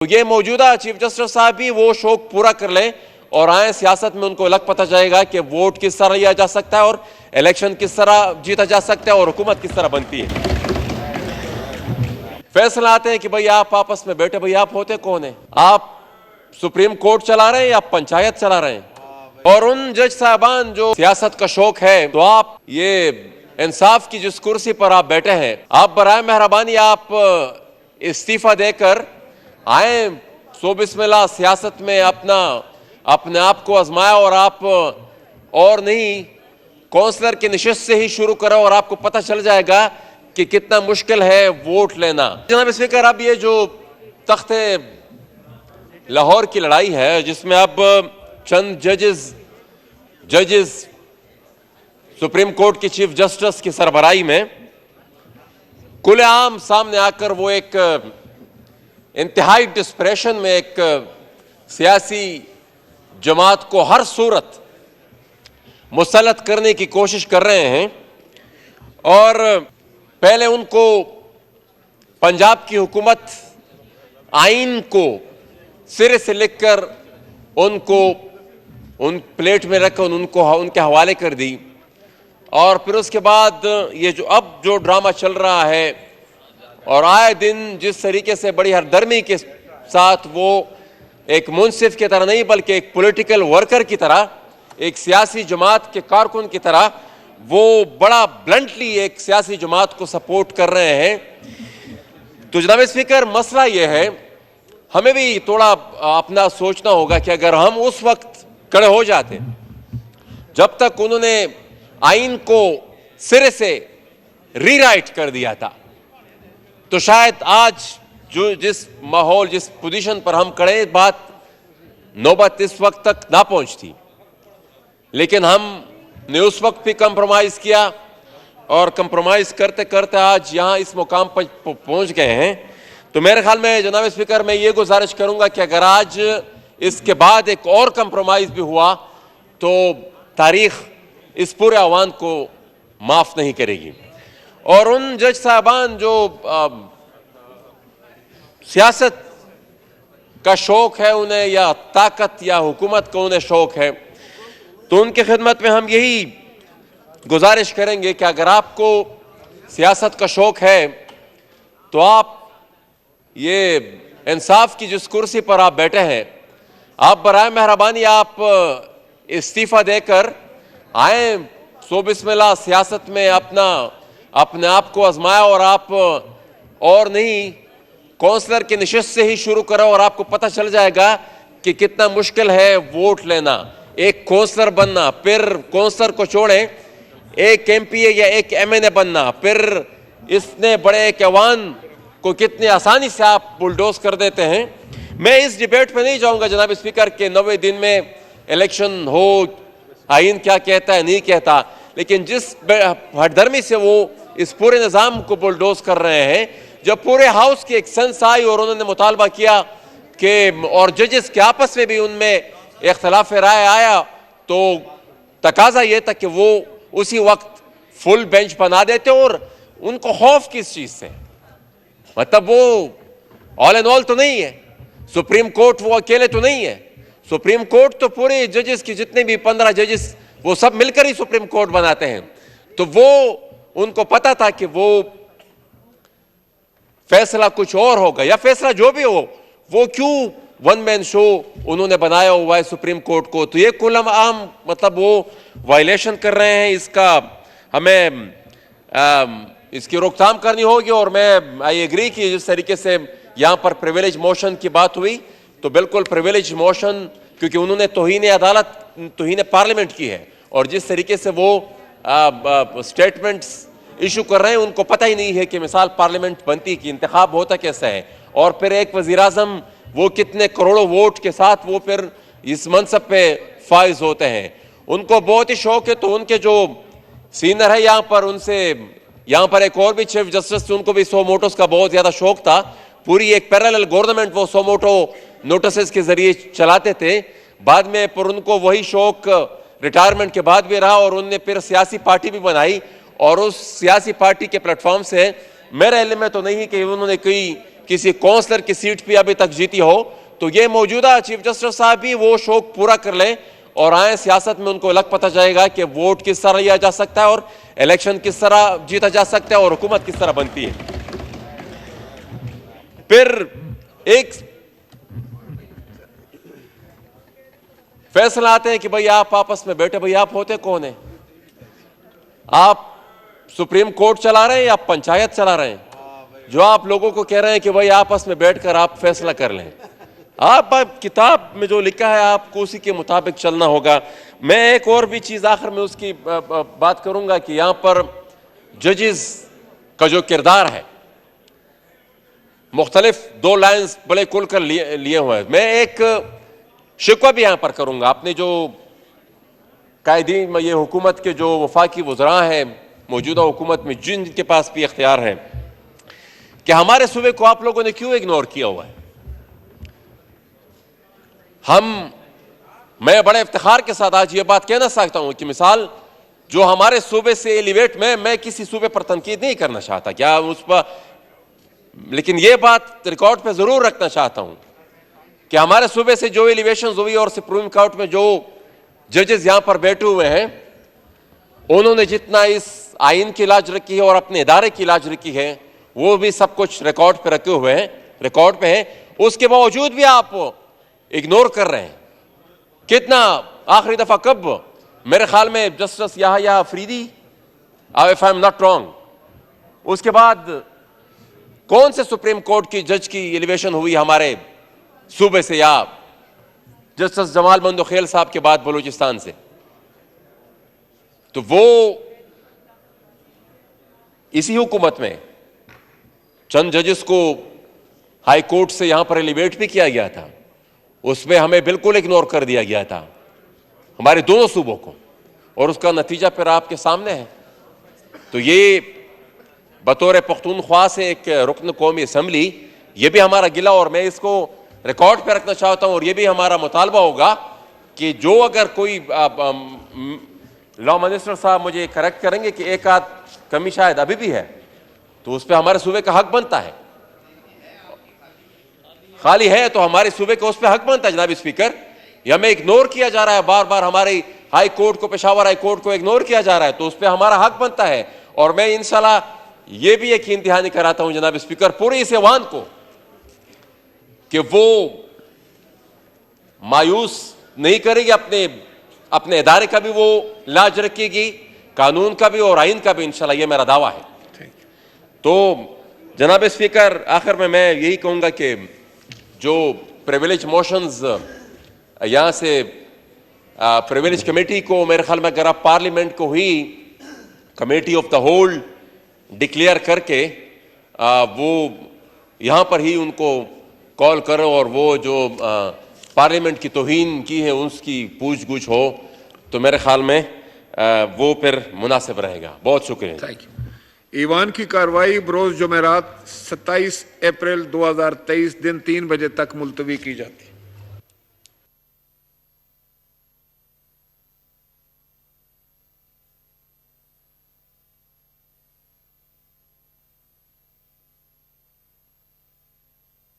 तो ये मौजूदा चीफ जस्टिस साहब भी वो शौक पूरा कर लें और आए सियासत में, उनको अलग पता जाएगा कि वोट किस तरह लिया जा सकता है और इलेक्शन किस तरह जीता जा सकता है और हुकूमत किस तरह बनती है। फैसला आते हैं कि भाई आप आपस में बैठे, भाई आप होते कौन है? आप सुप्रीम कोर्ट चला रहे हैं या पंचायत चला रहे हैं? और उन जज साहबान जो सियासत का शौक है, तो आप ये इंसाफ की जिस कुर्सी पर आप बैठे हैं, आप बराए मेहरबानी आप इस्तीफा देकर आए, सो बिस्मिल्लाह सियासत में अपने आप को आजमाया और आप और नहीं काउंसलर की निशिस्त से ही शुरू करो और आपको पता चल जाएगा कि कितना मुश्किल है वोट लेना। जनाब स्पीकर, अब ये जो तख्ते लाहौर की लड़ाई है, जिसमें अब चंद जजेस सुप्रीम कोर्ट की चीफ जस्टिस की सरबराही में खुलेआम सामने आकर वो एक इंतहाई डिस्प्रेशन में एक सियासी जमात को हर सूरत मुसल्लत करने की कोशिश कर रहे हैं। और पहले उनको पंजाब की हुकूमत आइन को सिरे से लिखकर उनको उन प्लेट में रखकर उनको उनके हवाले कर दी, और फिर उसके बाद ये जो ड्रामा चल रहा है और आए दिन जिस तरीके से बड़ी हरदर्मी के साथ वो एक मुंसिफ की तरह नहीं बल्कि एक पॉलिटिकल वर्कर की तरह, एक सियासी जमात के कारकुन की तरह वो बड़ा ब्लंटली एक सियासी जमात को सपोर्ट कर रहे हैं। तो जनाब स्पीकर, मसला ये है, हमें भी थोड़ा अपना सोचना होगा कि अगर हम उस वक्त खड़े हो जाते जब तक उन्होंने आइन को सिरे से रीराइट कर दिया था, तो शायद आज जिस माहौल, जिस पोजीशन पर हम खड़े, बात नौबत इस वक्त तक ना पहुंचती। लेकिन हमने उस वक्त भी कंप्रोमाइज किया और कंप्रोमाइज करते करते आज यहां इस मुकाम पर पहुंच गए हैं। तो मेरे ख्याल में जनाब स्पीकर, मैं ये गुजारिश करूंगा कि अगर आज इसके बाद एक और कंप्रोमाइज भी हुआ तो तारीख इस पूरे आह्वान को माफ नहीं करेगी। और उन जज साहबान जो सियासत का शौक है उन्हें, या ताकत या हुकूमत का उन्हें शौक है, तो उनकी खिदमत में हम यही गुजारिश करेंगे कि अगर आपको सियासत का शौक है तो आप ये इंसाफ की जिस कुर्सी पर आप बैठे हैं, आप बराए मेहरबानी आप इस्तीफा देकर आए, सो बिस्मिल्लाह सियासत में अपने आप को आजमाया और आप और नहीं काउंसलर की निशिस्त से ही शुरू करो और आपको पता चल जाएगा कि कितना मुश्किल है वोट लेना, एक काउंसलर बनना, फिर काउंसलर को छोड़े एक एमपीए या एक एमएनए बनना, फिर इसने बड़े एक ऐवान को कितनी आसानी से आप बुलडोज कर देते हैं। मैं इस डिबेट पे नहीं जाऊंगा जनाब स्पीकर के 90 दिन में इलेक्शन हो, आइन क्या कहता है नहीं कहता, लेकिन जिस हरदर्मी से वो इस पूरे निज़ाम को बुलडोज कर रहे हैं, जब पूरे हाउस की एक सेंस आई और उन्होंने मुतालबा किया कि और जजेस के आपस में भी उनमें इख्तलाफ राय आया, तो तकाजा ये था कि वो उसी वक्त फुल बेंच बना देते। और उनको खौफ किस चीज से? मतलब वो ऑल एंड ऑल तो नहीं है, सुप्रीम कोर्ट वो अकेले तो नहीं है, सुप्रीम कोर्ट तो पूरे जजेस की जितने भी 15 जजेस वो सब मिलकर ही सुप्रीम कोर्ट बनाते हैं। तो वो उनको पता था कि वो फैसला कुछ और होगा, या फैसला जो भी हो वो क्यों वन मैन शो उन्होंने बनाया हुआ है सुप्रीम कोर्ट को। तो ये कुल आम मतलब वो वायलेशन कर रहे हैं, इसका हमें इसकी रोकथाम करनी होगी। और मैं आई एग्री कि जिस तरीके से यहां पर प्रिविलेज मोशन की बात हुई, तो बिल्कुल प्रिविलेज मोशन, क्योंकि उन्होंने तौहीन अदालत, तौहीन पार्लियामेंट की है, और जिस तरीके से वो स्टेटमेंट्स इशू कर रहे हैं, उनको पता ही नहीं है कि मिसाल पार्लियामेंट बनती कि इंतखाब होता कैसा है, और फिर एक वजीर आजम वो कितने करोड़ों वोट के साथ वो फिर इस मनसब पे फाइज होते हैं। उनको बहुत ही शौक है। तो उनके जो सीनियर है यहाँ पर, उनसे यहाँ पर एक और भी चीफ जस्टिस थे, उनको भी सो मोटोस का बहुत ज्यादा शौक था। पूरी एक पैरेलल गवर्नमेंट वो सो मोटो नोटिस के जरिए चलाते थे। बाद में पर उनको वही शौक रिटायरमेंट के बाद भी रहा, और उनने फिर सियासी पार्टी भी बनाई, और उस सियासी पार्टी के प्लेटफॉर्म से मेरे इल्म में तो नहीं कि उन्होंने कोई किसी काउंसलर की सीट पे अभी तक जीती हो, तो ये मौजूदा चीफ जस्टिस साहब भी वो शौक पूरा कर लें और आए सियासत में। उनको अलग पता जाएगा कि वोट किस तरह लिया जा सकता है और इलेक्शन किस तरह जीता जा सकता है और हुकूमत किस तरह बनती है। फिर एक फैसला आते हैं कि भाई आप आपस में बैठे, भाई आप होते कौन है? आप सुप्रीम कोर्ट चला रहे हैं या पंचायत चला रहे हैं? जो आप लोगों को कह रहे हैं कि भाई आपस में बैठकर आप फैसला कर लें। आप किताब में जो लिखा है आपको उसी के मुताबिक चलना होगा। मैं एक और भी चीज आखिर में उसकी बात करूंगा कि यहां पर जजेस का जो किरदार है, मुख्तलिफ दो लाइन्स बड़े खुलकर लिए हुए हैं। मैं एक शिकवा भी यहां पर करूंगा अपने जो कायदीन में, ये हुकूमत के जो वफाकी वज़रा हैं मौजूदा हुकूमत में, जिनके पास भी इख्तियार है, कि हमारे सूबे को आप लोगों ने क्यों इग्नोर किया हुआ है। मैं बड़े इफ्तिखार के साथ आज ये बात कहना चाहता हूं कि मिसाल जो हमारे सूबे से एलिवेट में, मैं किसी सूबे पर तनकीद नहीं करना चाहता क्या उस पर, लेकिन ये बात रिकॉर्ड पे जरूर रखना चाहता हूं कि हमारे सूबे से जो एलिवेशन हुई और सुप्रीम कोर्ट में जो जजेस यहां पर बैठे हुए हैं, उन्होंने जितना इस आइन की इलाज रखी है और अपने इदारे की इलाज रखी है, वो भी सब कुछ रिकॉर्ड पे रखे हुए हैं, रिकॉर्ड पे है। उसके बावजूद भी आप इग्नोर कर रहे हैं। कितना आखिरी दफा कब, मेरे ख्याल में justice Yahya Afridi, if I am not wrong, उसके बाद कौन से सुप्रीम कोर्ट की जज की एलिवेशन हुई हमारे सूबे से, या जस्टिस जमाल बंदोखेल साहब के बाद बलूचिस्तान से? तो वो इसी हुकूमत में चंद जजेस को हाई कोर्ट से यहां पर एलिवेट भी किया गया था, उसमें हमें बिल्कुल इग्नोर कर दिया गया था हमारे दोनों सूबों को, और उसका नतीजा फिर आपके सामने है। तो ये बतौर पख्तूनख्वा से एक रुकन कौमी असम्बली, ये भी हमारा गिला, और मैं इसको रिकॉर्ड पे रखना चाहता हूं, और ये भी हमारा मुतालबा होगा कि जो अगर कोई लॉ मिनिस्टर साहब मुझे करेक्ट करेंगे कि एक आध कमी शायद अभी भी है, तो उस पर हमारे सूबे का हक बनता है। खाली है तो हमारे सूबे को उस पर हक बनता है जनाब स्पीकर। या हमें इग्नोर किया जा रहा है बार बार, हमारी हाई कोर्ट को, पेशावर हाई कोर्ट को इग्नोर किया जा रहा है, तो उस पर हमारा हक बनता है। और मैं इंशाल्लाह ये भी यकीन दहानी कराता हूं जनाब स्पीकर पूरे इस ऐवान को कि वो मायूस नहीं करेगी, अपने इदारे का भी वो लाज रखेगी, कानून का भी और आइन का भी, इंशाल्लाह ये मेरा दावा है। तो जनाब स्पीकर, आखिर में मैं यही कहूंगा कि जो प्रिविलेज मोशंस यहां से प्रिविलेज कमेटी को, मेरे ख्याल में अगर आप पार्लियामेंट को ही committee of the whole declare करके वो यहां पर ही उनको कॉल करो और वो जो पार्लियामेंट की तौहीन की है उसकी पूछ गुछ हो, तो मेरे ख्याल में वो फिर मुनासिब रहेगा। बहुत शुक्रिया। Thank you. ईवान की कार्रवाई बरोज जुमेरात 27 अप्रैल 2023 दिन 3 बजे तक मुलतवी की जाती है।